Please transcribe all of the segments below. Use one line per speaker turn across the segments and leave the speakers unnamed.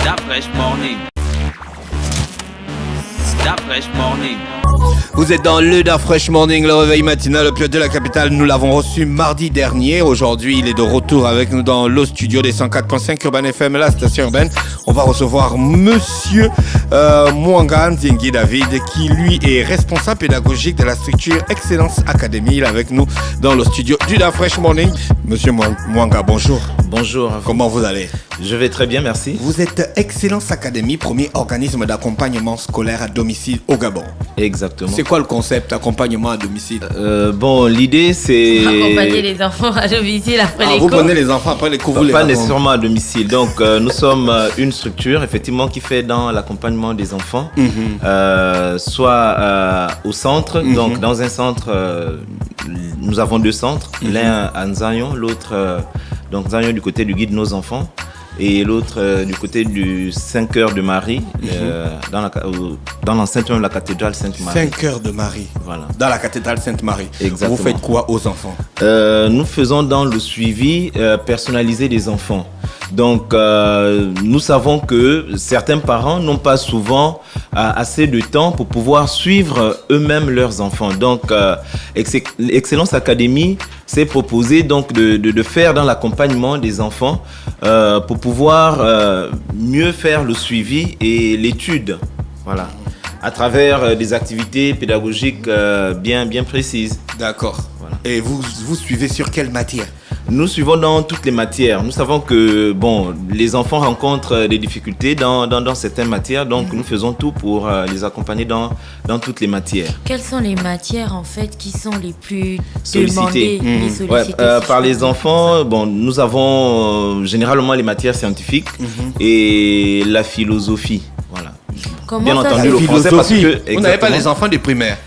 That Fresh Morning. That Fresh Morning.
Vous êtes dans le Da Fresh Morning, le réveil matinal, le pilote de la capitale. Nous l'avons reçu mardi dernier. Aujourd'hui, il est de retour avec nous dans le studio des 104.5 Urban FM, la station urbaine. On va recevoir Monsieur Mwanga Nziengi David, qui lui est responsable pédagogique de la structure Excellence Academy. Il est avec nous dans le studio du Da Fresh Morning. Monsieur Mwanga, bonjour.
Bonjour.
Comment vous allez?
Je vais très bien, merci.
Vous êtes Excellence Academy, premier organisme d'accompagnement scolaire à domicile au Gabon.
Exactement.
C'est quoi le concept accompagnement à domicile?
Bon, l'idée c'est...
Accompagner les enfants à domicile après les cours.
Vous prenez les enfants après les cours?
Pas nécessairement à domicile. Donc, nous sommes une structure, effectivement, qui fait dans l'accompagnement des enfants, soit au centre. Donc, dans un centre, nous avons deux centres. L'un à Nzayon, l'autre... donc, Nzayon du côté du guide Nos Enfants. Et l'autre du côté du 5 Cœurs de Marie, dans l'enceinte de la cathédrale Sainte-Marie.
5 Cœurs de Marie,
voilà.
Dans la cathédrale Sainte-Marie.
Exactement.
Vous faites quoi aux enfants?
Nous faisons dans le suivi personnalisé des enfants. Donc, nous savons que certains parents n'ont pas souvent assez de temps pour pouvoir suivre eux-mêmes leurs enfants. Donc, Excellence Academy s'est proposé donc de faire dans l'accompagnement des enfants pour pouvoir mieux faire le suivi et l'étude. Voilà. À travers des activités pédagogiques bien précises.
D'accord.
Voilà.
Et vous suivez sur quelle matière?
Nous suivons dans toutes les matières. Nous savons que les enfants rencontrent des difficultés dans certaines matières, donc nous faisons tout pour les accompagner dans toutes les matières.
Quelles sont les matières en fait qui sont les plus demandées, les sollicitées
par les enfants, nous avons généralement les matières scientifiques et la philosophie. Voilà.
Comment
bien
ça
entendu, le français parce que
vous n'avez pas les enfants du primaire?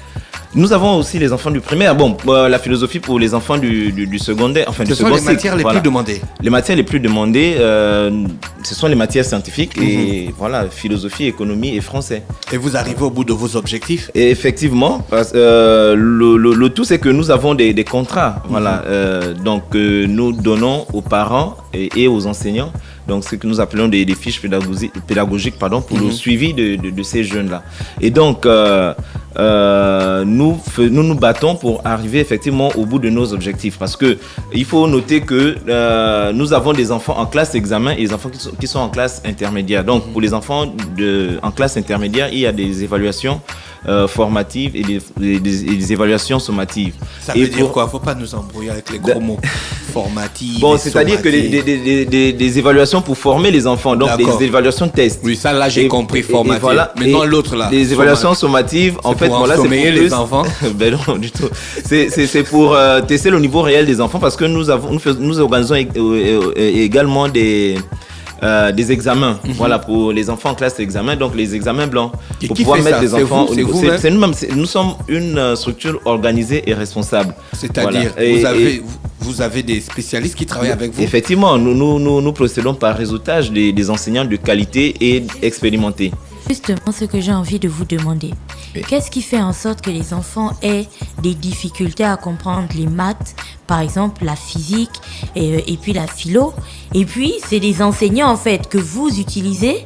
Nous avons aussi les enfants du primaire. La philosophie pour les enfants du secondaire, enfin du second cycle.
Ce sont les matières les plus demandées.
Les matières les plus demandées, ce sont les matières scientifiques et philosophie, économie et français.
Et vous arrivez au bout de vos objectifs?
Et effectivement, le tout c'est que nous avons des contrats. Voilà, donc nous donnons aux parents et aux enseignants. Donc, ce que nous appelons des fiches pédagogiques pour le suivi de ces jeunes-là. Et donc, nous nous battons pour arriver effectivement au bout de nos objectifs. Parce qu'il faut noter que nous avons des enfants en classe examen et des enfants qui sont en classe intermédiaire. Donc, pour les enfants en classe intermédiaire, il y a des évaluations formatives et des évaluations sommatives.
Ça veut dire quoi? Il ne faut pas nous embrouiller avec les gros mots. Formatives.
C'est-à-dire que des évaluations pour former les enfants, donc des évaluations de tests.
Oui, ça là j'ai compris, formative. Voilà. Mais non, l'autre là.
Les évaluations sommatives, en fait,
là c'est pour les enfants.
Ben non, du tout. C'est pour tester le niveau réel des enfants parce que nous organisons également des examens, voilà, pour les enfants en classe d'examen, donc les examens blancs, pour pouvoir mettre les enfants au niveau. C'est nous-mêmes, nous sommes une structure organisée et responsable.
C'est-à-dire, vous avez des spécialistes qui travaillent avec vous?
Effectivement, nous procédons par réseautage des enseignants de qualité et expérimentés.
Justement, ce que j'ai envie de vous demander, qu'est-ce qui fait en sorte que les enfants aient des difficultés à comprendre les maths, par exemple la physique et puis la philo, et puis c'est des enseignants en fait que vous utilisez.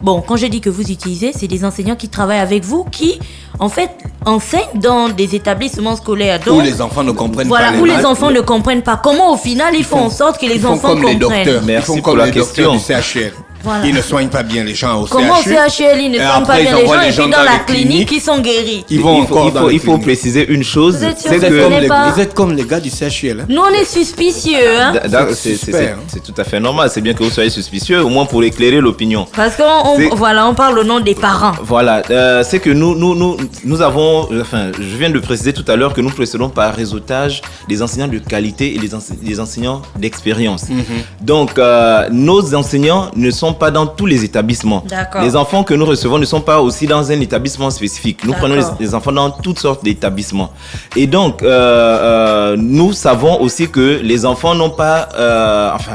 Quand je dis que vous utilisez, c'est des enseignants qui travaillent avec vous, qui en fait enseignent dans des établissements scolaires. Donc,
où les enfants ne comprennent pas les maths.
Où les enfants ne comprennent pas. Comment au final ils font en sorte que les enfants comprennent?
Les docteurs.
Merci
ils font
pour
comme
la
les
question.
docteurs du CHR.
Voilà.
Ils ne soignent pas bien les gens au CHU.
Comment au CHL ils ne soignent pas bien les gens et puis dans la clinique ils sont guéris?
Il faut préciser une chose.
Vous êtes comme les gars du CHL.
Nous on est suspicieux.
C'est tout à fait normal. C'est bien que vous soyez suspicieux, au moins pour éclairer l'opinion.
Parce on parle au nom des parents.
Voilà, c'est que nous avons, je viens de préciser tout à l'heure que nous procédons par réseautage des enseignants de qualité et des enseignants d'expérience. Donc, nos enseignants ne sont pas dans tous les établissements.
D'accord.
Les enfants que nous recevons ne sont pas aussi dans un établissement spécifique. Nous prenons les enfants dans toutes sortes d'établissements. Et donc, nous savons aussi que les enfants n'ont pas...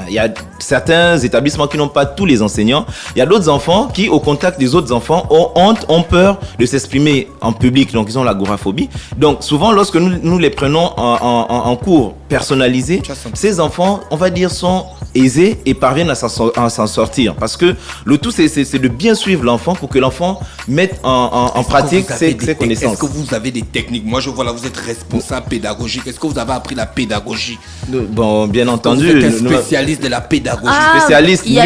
il y a certains établissements qui n'ont pas tous les enseignants. Il y a d'autres enfants qui, au contact des autres enfants, ont honte, ont peur de s'exprimer en public. Donc, ils ont l'agoraphobie. Donc, souvent, lorsque nous les prenons en cours, personnalisé, ces enfants, on va dire, sont aisés et parviennent à s'en sortir. Parce que le tout, c'est de bien suivre l'enfant pour que l'enfant mette en pratique ses connaissances.
Est-ce que vous avez des techniques? Moi, je vois là, vous êtes responsable pédagogique. Est-ce que vous avez appris la pédagogie?
Bon, bien entendu.
Vous êtes un spécialiste de la pédagogie.
Spécialiste,
il y a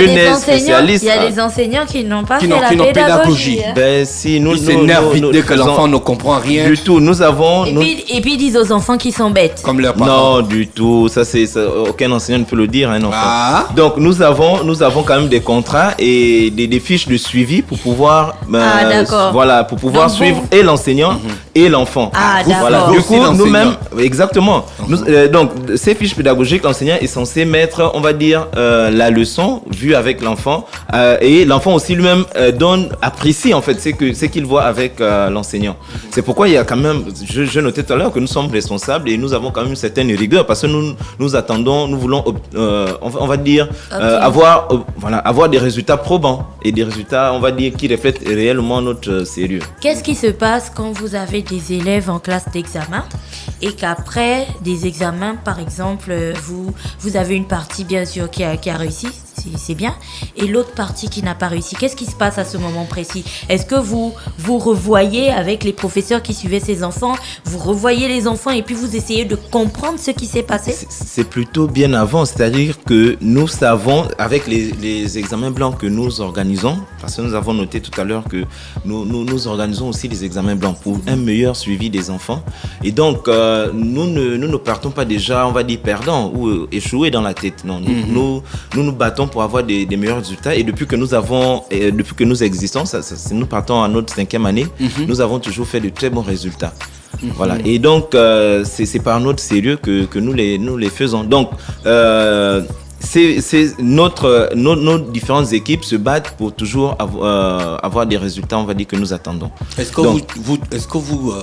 des enseignants qui n'ont pas fait la pédagogie.
Ben, si, nous,
ils s'énervent vite dès que l'enfant ne comprend rien.
Du tout, nous avons...
Et puis ils disent aux enfants qu'ils sont bêtes.
Comme leurs parents.
Non, du tout. Ça, aucun enseignant ne peut le dire, un enfant.
Ah.
Donc, nous avons quand même des contrats et des fiches de suivi pour pouvoir... voilà, pour pouvoir suivre et l'enseignant et l'enfant.
D'accord.
Du coup, nous-mêmes... Exactement. Donc, ces fiches pédagogiques, l'enseignant est censé mettre, on va dire, la leçon vue avec l'enfant et l'enfant aussi lui-même apprécie en fait ce qu'il voit avec l'enseignant. C'est pourquoi il y a quand même, je notais tout à l'heure que nous sommes responsables et nous avons quand même une certaine rigueur parce que nous attendons, nous voulons, on va dire, avoir des résultats probants et des résultats, on va dire, qui reflètent réellement notre sérieux.
Qu'est-ce qui se passe quand vous avez des élèves en classe d'examen et qu'après des examens, par exemple, vous avez une partie bien sûr qui a réussi, c'est bien, et l'autre partie qui n'a pas réussi? Qu'est-ce qui se passe à ce moment précis? Est-ce que vous revoyez avec les professeurs qui suivaient ces enfants, vous revoyez les enfants et puis vous essayez de comprendre ce qui s'est passé?
C'est plutôt bien avant, c'est-à-dire que nous savons, avec les examens blancs que nous organisons, parce que nous avons noté tout à l'heure que nous organisons aussi des examens blancs pour un meilleur suivi des enfants. Et donc, nous ne partons pas déjà, on va dire, perdants ou échoués dans la tête. Non, nous battons pour avoir des meilleurs résultats. Et depuis que nous existons, nous partons à notre 5e année, nous avons toujours fait de très bons résultats. Voilà. Et donc, c'est par notre sérieux que nous les faisons. Donc, nos différentes équipes se battent pour toujours avoir des résultats, on va dire, que nous attendons.
Est-ce que vous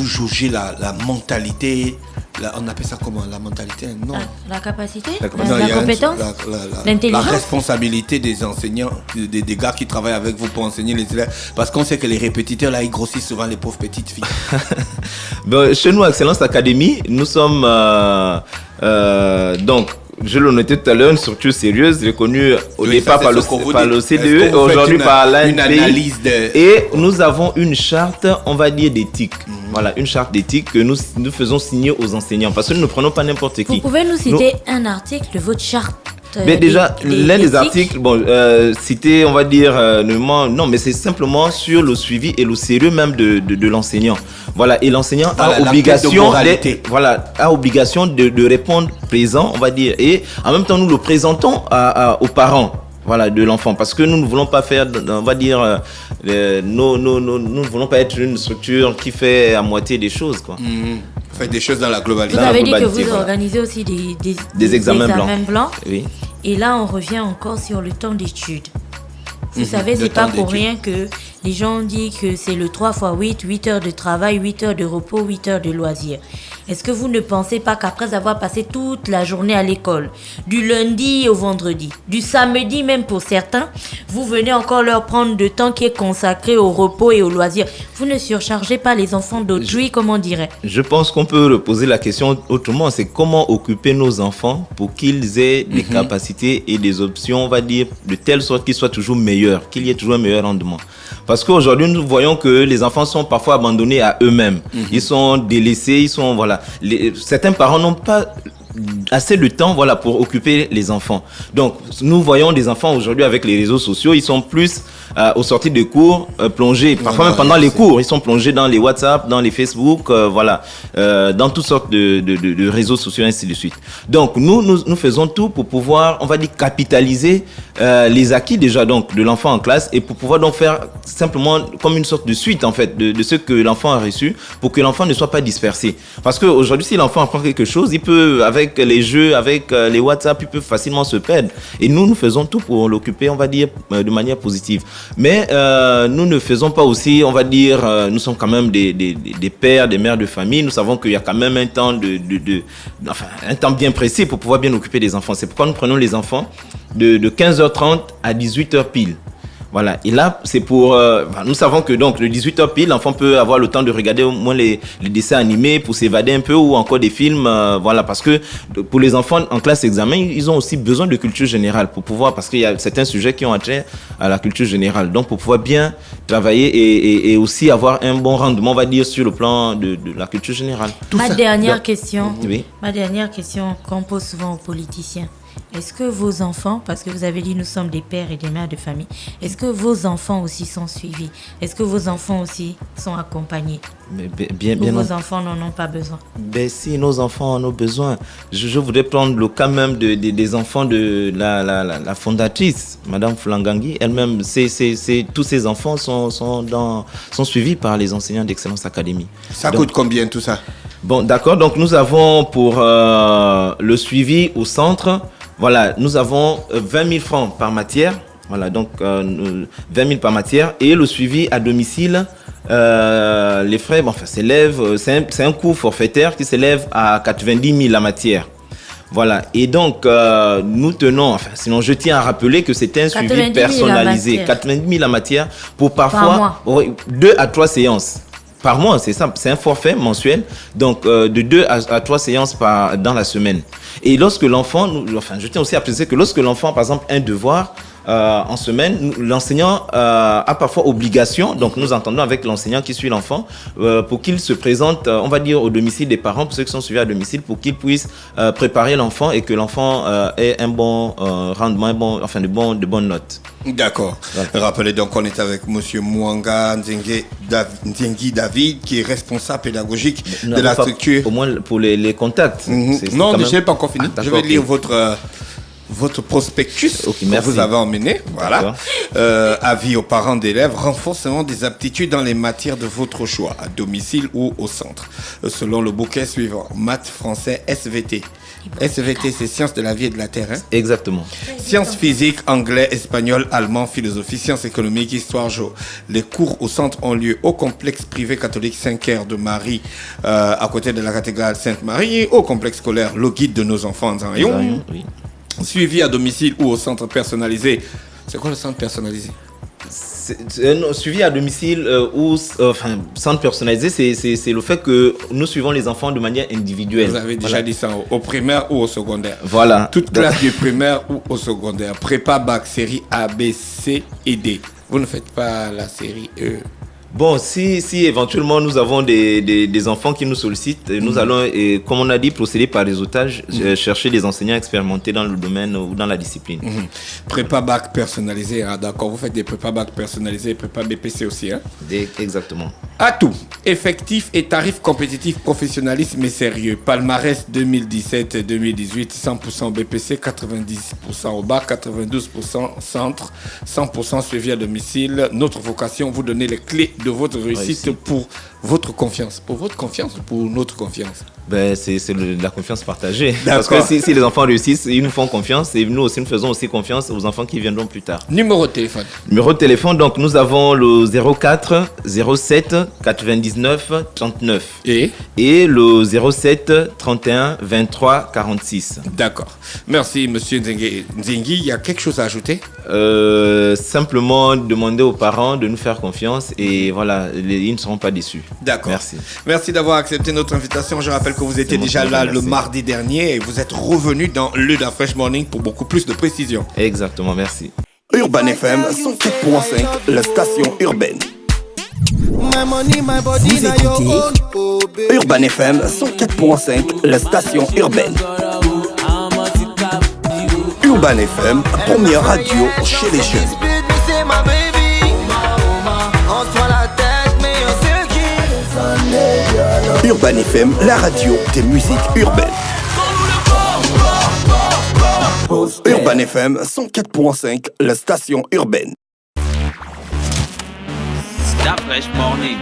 jaugez la mentalité, on appelle ça comment? La mentalité? Non.
La capacité?
La
compétence? L'intelligence?
La responsabilité des enseignants, des gars qui travaillent avec vous pour enseigner les élèves. Parce qu'on sait que les répétiteurs, là, ils grossissent souvent les pauvres petites filles.
Chez nous, Excellence Academy, nous sommes... donc, je l'ai noté tout à l'heure, une structure sérieuse, reconnue au départ par l'OCDE, aujourd'hui par l'ANPI. Et nous avons une charte, on va dire, d'éthique. Voilà, une charte d'éthique que nous faisons signer aux enseignants, parce que nous ne prenons pas n'importe qui.
Vous pouvez nous citer un article de votre charte?
Mais déjà, l'un des articles, cité, on va dire, non, mais c'est simplement sur le suivi et le sérieux même de l'enseignant. Voilà, et l'enseignant a obligation de répondre présent, on va dire, et en même temps, nous le présentons aux parents. Voilà, de l'enfant, parce que nous ne voulons pas faire, on va dire, nous ne voulons pas être une structure qui fait à moitié des choses, quoi.
Faites des choses dans la globalité.
Vous avez dit que vous organisez aussi des examens blancs.
Oui.
Et là, on revient encore sur le temps d'études. Vous savez, c'est pas pour rien que les gens disent que c'est le 3 x 8, 8 heures de travail, 8 heures de repos, 8 heures de loisirs. Est-ce que vous ne pensez pas qu'après avoir passé toute la journée à l'école, du lundi au vendredi, du samedi même pour certains, vous venez encore leur prendre de temps qui est consacré au repos et au loisir? Vous ne surchargez pas les enfants d'autrui, comme on dirait?
Je pense qu'on peut reposer la question autrement. C'est comment occuper nos enfants pour qu'ils aient des capacités et des options, on va dire, de telle sorte qu'ils soient toujours meilleurs, qu'il y ait toujours un meilleur rendement. Parce qu'aujourd'hui, nous voyons que les enfants sont parfois abandonnés à eux-mêmes. Ils sont délaissés, certains parents n'ont pas assez de temps, pour occuper les enfants. Donc, nous voyons des enfants aujourd'hui avec les réseaux sociaux, ils sont plus aux sorties de cours plongés, parfois même pendant les cours, ils sont plongés dans les WhatsApp, dans les Facebook, dans toutes sortes de réseaux sociaux, ainsi de suite. Donc, nous faisons tout pour pouvoir, on va dire, capitaliser les acquis déjà donc de l'enfant en classe et pour pouvoir donc faire simplement comme une sorte de suite en fait de ce que l'enfant a reçu pour que l'enfant ne soit pas dispersé. Parce qu'aujourd'hui, si l'enfant apprend quelque chose, il peut, avec les jeux, avec les WhatsApp, il peut facilement se perdre. Et nous faisons tout pour l'occuper, on va dire, de manière positive. Mais nous ne faisons pas aussi, on va dire, nous sommes quand même des pères, des mères de famille. Nous savons qu'il y a quand même un temps un temps bien précis pour pouvoir bien occuper des enfants. C'est pourquoi nous prenons les enfants de 15h30 à 18h pile. Voilà, et là, c'est pour... nous savons que donc le 18h pile, l'enfant peut avoir le temps de regarder au moins les dessins animés pour s'évader un peu ou encore des films. Voilà, parce que pour les enfants en classe examen, ils ont aussi besoin de culture générale pour pouvoir... Parce qu'il y a certains sujets qui ont attrait à la culture générale. Donc, pour pouvoir bien travailler et aussi avoir un bon rendement, on va dire, sur le plan de la culture générale.
Ma dernière question qu'on pose souvent aux politiciens. Est-ce que vos enfants, parce que vous avez dit nous sommes des pères et des mères de famille, est-ce que vos enfants aussi sont suivis? Est-ce que vos enfants aussi sont accompagnés?
Mais
Ou vos enfants n'en ont pas besoin?
Ben si, nos enfants en ont besoin. Je voudrais prendre le cas même des enfants de la fondatrice, Madame Fulangangi. Elle-même, tous ces enfants sont suivis par les enseignants d'Excellence Academy.
Ça coûte combien tout ça?
Bon, d'accord. Donc, nous avons pour le suivi au centre, voilà, nous avons 20 000 francs par matière. Voilà, donc 20 000 par matière. Et le suivi à domicile, les frais, s'élèvent, c'est un coût forfaitaire qui s'élève à 90 000 la matière. Voilà, et donc nous tenons, sinon je tiens à rappeler que c'est un suivi personnalisé. 90 000 la matière pour parfois 2 à 3 séances. Par mois, c'est ça, c'est un forfait mensuel, donc de 2 à 3 séances dans la semaine. Et lorsque l'enfant, je tiens aussi à préciser que lorsque l'enfant, par exemple, a un devoir en semaine, l'enseignant a parfois obligation, donc nous entendons avec l'enseignant qui suit l'enfant, pour qu'il se présente, on va dire, au domicile des parents, pour ceux qui sont suivis à domicile, pour qu'ils puissent préparer l'enfant et que l'enfant ait un bon rendement, de bonnes notes.
D'accord. Okay. Rappelez donc qu'on est avec Monsieur Mwanga Nzengi David, qui est responsable pédagogique de la structure.
Au moins pour les contacts.
Non, je n'ai pas encore fini. Je vais lire votre prospectus que vous avez emmené. Voilà. Avis aux parents d'élèves, renforcement des aptitudes dans les matières de votre choix, à domicile ou au centre. Selon le bouquet suivant, maths, français, SVT. SVT, c'est sciences de la vie et de la terre. Hein?
Exactement.
Sciences physiques, anglais, espagnol, allemand, philosophie, sciences économiques, histoire, géo. Les cours au centre ont lieu au complexe privé catholique Saint-Cœur de Marie, à côté de la cathédrale Sainte-Marie, au complexe scolaire Le Guide de nos enfants en Rayon. Oui. Suivi à domicile ou au centre personnalisé. C'est quoi le centre personnalisé?
Suivi à domicile ou centre personnalisé, c'est le fait que nous suivons les enfants de manière individuelle.
Vous avez déjà dit ça au primaire ou au secondaire.
Voilà.
Toute classe du primaire ou au secondaire. Prépa bac série A, B, C et D. Vous ne faites pas la série E.
Bon, si éventuellement nous avons des enfants qui nous sollicitent, nous allons, comme on a dit, procéder par réseautage, chercher des enseignants expérimentés dans le domaine ou dans la discipline.
Prépa bac personnalisé, d'accord. Vous faites des prépa bac personnalisés, prépa BPC aussi. Hein?
Exactement.
Atout, effectif et tarifs compétitifs, professionnalisme et sérieux. Palmarès 2017-2018, 100% BPC, 90% au bac, 92% centre, 100% suivi à domicile. Notre vocation, vous donner les clés de votre réussite pour votre confiance. Pour votre confiance ou pour notre confiance?
C'est la confiance partagée. Parce que si les enfants réussissent, ils nous font confiance et nous aussi, nous faisons aussi confiance aux enfants qui viendront plus tard.
Numéro de téléphone.
Numéro de téléphone, donc nous avons le 04 07 99 39 et le 07 31 23 46.
D'accord. Merci, monsieur Nzengi. Il y a quelque chose à ajouter?
Simplement demander aux parents de nous faire confiance et voilà, ils ne seront pas déçus.
D'accord.
Merci.
Merci d'avoir accepté notre invitation. Je rappelle que vous étiez déjà là le mardi dernier et vous êtes revenu dans le Fresh Morning pour beaucoup plus de précision.
Exactement, merci.
Urban FM 104.5, la station urbaine.
Vous écoutez
Urban FM 104.5, la station urbaine. Urban FM, première radio chez les jeunes. Urban FM, la radio des musiques urbaines. Urban FM 104.5, la station urbaine.
Fresh Morning.